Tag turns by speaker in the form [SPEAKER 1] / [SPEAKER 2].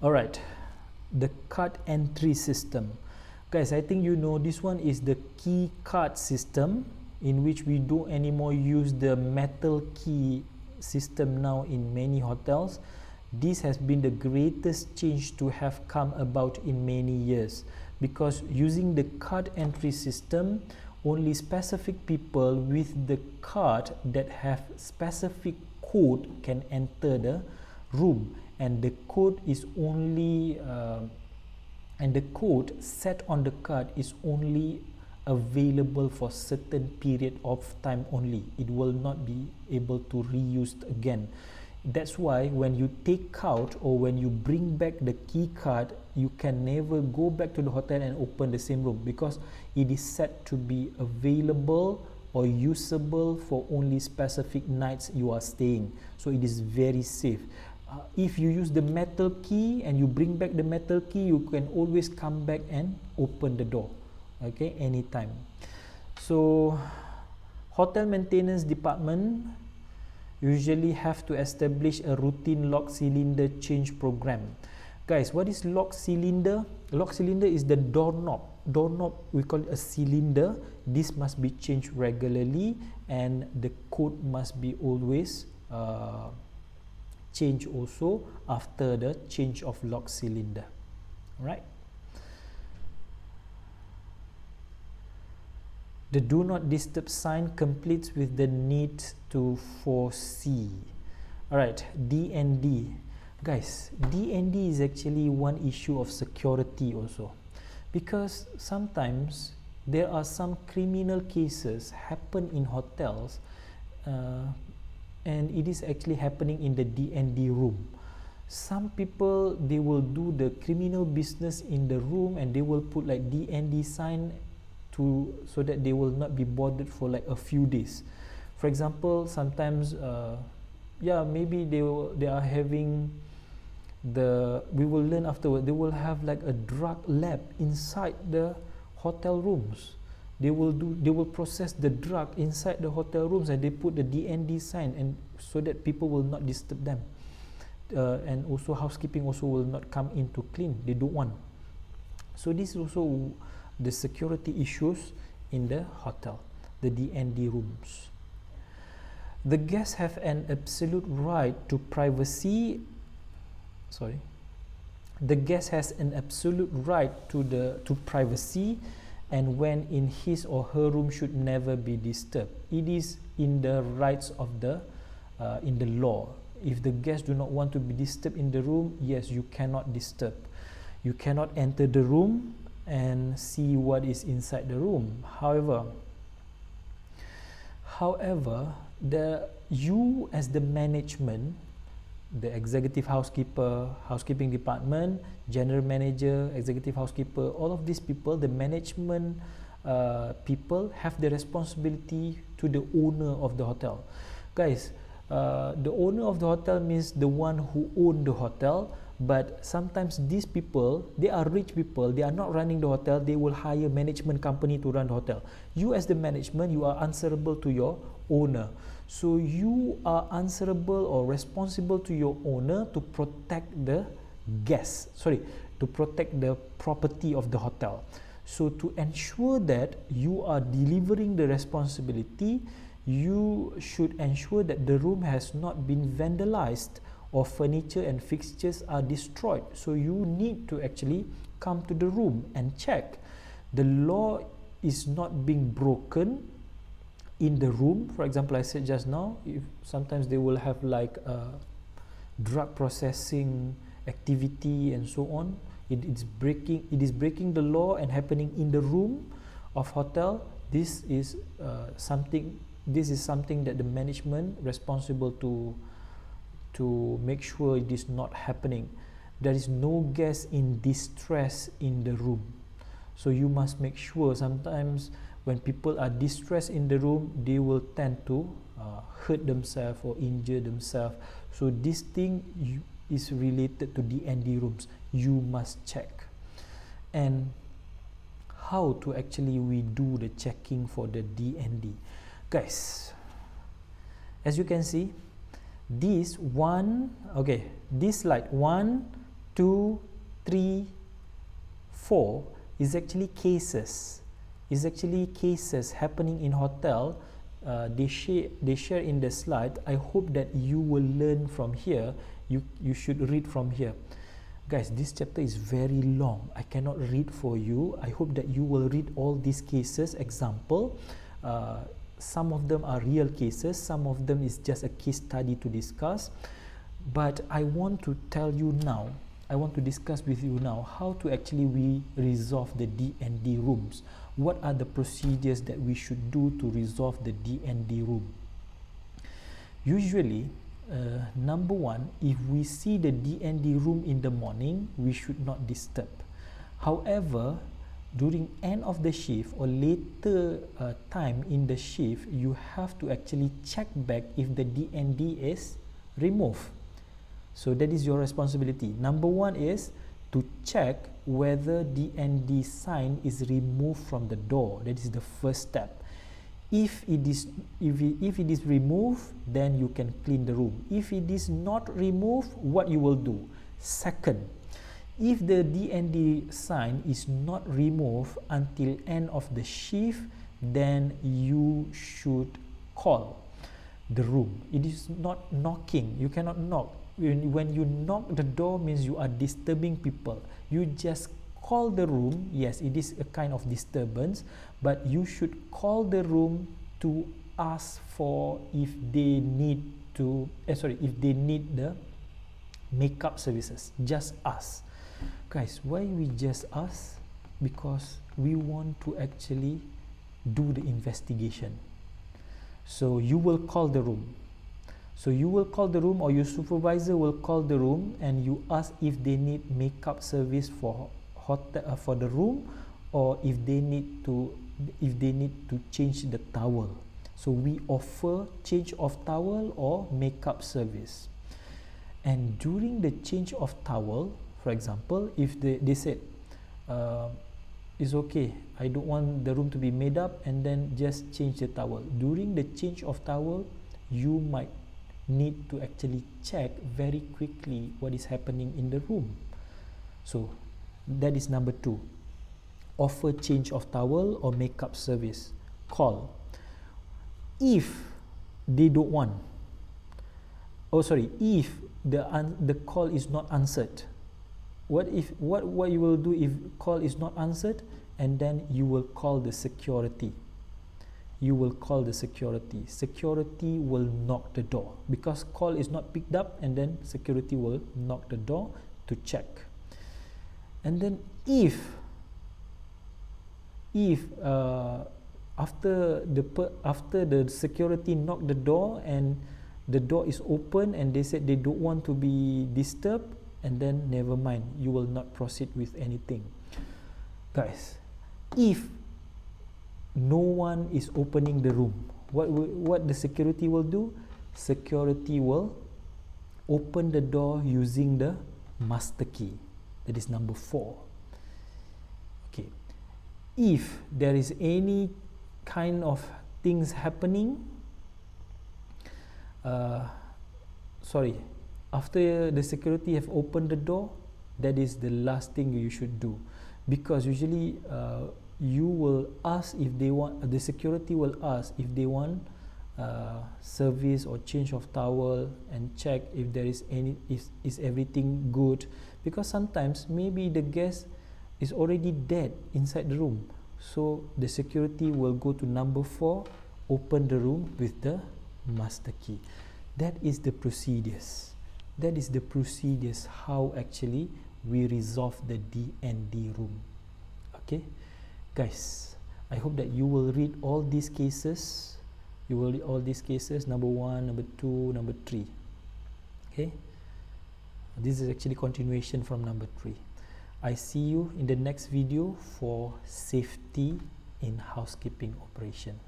[SPEAKER 1] Alright, the card entry system. Guys, I think you know this one is the key card system, in which we don't anymore use the metal key system now in many hotels. This has been the greatest change to have come about in many years, because using the card entry system, only specific people with the card that have specific code can enter the room, and the code is only and the code set on the card is only available for certain period of time only. It will not be able to reused again. That's why when you take out or when you bring back the key card, you can never go back to the hotel and open the same room, because it is set to be available or usable for only specific nights you are staying. So it is very safe. If you use the metal key and you bring back the metal key, you can always come back and open the door, okay, anytime. So hotel maintenance department usually have to establish a routine lock cylinder change program. Guys, what is lock cylinder? Lock cylinder is the doorknob. Doorknob, we call it a cylinder. This must be changed regularly, and the code must be always change also after the change of lock cylinder. Right? The do not disturb sign completes with the need to foresee. Alright, D&D. Guys, D&D is actually one issue of security also, because sometimes there are some criminal cases happen in hotels, and it is actually happening in the D&D room. Some people, they will do the criminal business in the room, and they will put like D&D sign so that they will not be bothered for like a few days. For example, sometimes maybe they are having we will learn afterward, they will have like a drug lab inside the hotel rooms. They will process the drug inside the hotel rooms, and they put the D&D sign, and so that people will not disturb them, and also housekeeping also will not come in to clean. They don't want. So this is also the security issues in the hotel, the D&D rooms. The guests have an absolute right to privacy. The guest has an absolute right to privacy, and when in his or her room should never be disturbed. It is in the rights of in the law. If the guests do not want to be disturbed in the room, yes, you cannot disturb. You cannot enter the room and see what is inside the room. However, you as the management, the executive housekeeper, housekeeping department, general manager, executive housekeeper, all of these people, the management people have the responsibility to the owner of the hotel. Guys, the owner of the hotel means the one who owns the hotel, but sometimes these people, they are rich people, they are not running the hotel, they will hire management company to run the hotel. You as the management, you are answerable to your owner. So you are answerable or responsible to your owner to protect the guests, to protect the property of the hotel. So to ensure that you are delivering the responsibility, you should ensure that the room has not been vandalized or furniture and fixtures are destroyed. So you need to actually come to the room and check the law is not being broken in the room. For example, I said just now, if sometimes they will have like drug processing activity and so on. It is breaking the law and happening in the room of hotel. This is something that the management responsible to make sure it is not happening. There is no guest in distress in the room. So you must make sure. Sometimes when people are distressed in the room, they will tend to hurt themselves or injure themselves. So this thing is related to D&D rooms. You must check. And how to actually we do the checking for the D&D? Guys, as you can see, this slide 1, 2, 3, 4 is actually cases. Is actually cases happening in hotel. They share in the slide. I hope that you will learn from here. You should read from here. Guys, this chapter is very long. I cannot read for you. I hope that you will read all these cases. Example, some of them are real cases, some of them is just a case study to discuss. But I want to tell you now, I want to discuss with you now how to actually we resolve the D&D rooms. What are the procedures that we should do to resolve the D&D room? Usually, number one, if we see the D&D room in the morning, we should not disturb. However, during end of the shift or later time in the shift, you have to actually check back if the D&D is removed. So that is your responsibility. Number one is to check whether D&D sign is removed from the door. That is the first step. If it is removed, then you can clean the room. If it is not removed, what you will do? Second, if the D&D sign is not removed until end of the shift, then you should call the room. It is not knocking. You cannot knock. When you knock the door means you are disturbing people. You just call the room. Yes, it is a kind of disturbance, but you should call the room to ask for if they need to if they need the makeup services. Just ask. Guys, why we just ask? Because we want to actually do the investigation. So you will call the room. So you will call the room, or your supervisor will call the room, and you ask if they need makeup service for for the room, or if they need to change the towel. So we offer change of towel or makeup service. And during the change of towel, for example, if they said it's okay, I don't want the room to be made up, and then just change the towel. During the change of towel, you might need to actually check very quickly what is happening in the room. So that is number two. Offer change of towel or makeup service. Call. If they don't want, if the call is not answered, what you will do if call is not answered? And then you will call the security. You will call the security. Security will knock the door because call is not picked up, and then security will knock the door to check. And then if after the security knock the door and the door is open and they said they don't want to be disturbed, and then never mind, you will not proceed with anything. Guys, if no one is opening the room, what the security will do? Security will open the door using the master key. That is number 4. Okay. If there is any kind of things happening, after the security have opened the door, that is the last thing you should do, because usually you will ask if they want, the security will ask if they want service or change of towel, and check if there is any, is everything good, because sometimes maybe the guest is already dead inside the room. So the security will go to number 4, open the room with the master key. That is the procedures. That is the procedures how actually we resolve the D&D room. Okay, guys, I hope that you will read all these cases. You will read all these cases, number 1, number 2, number 3. Okay, this is actually continuation from number 3. I see you in the next video for safety in housekeeping operation.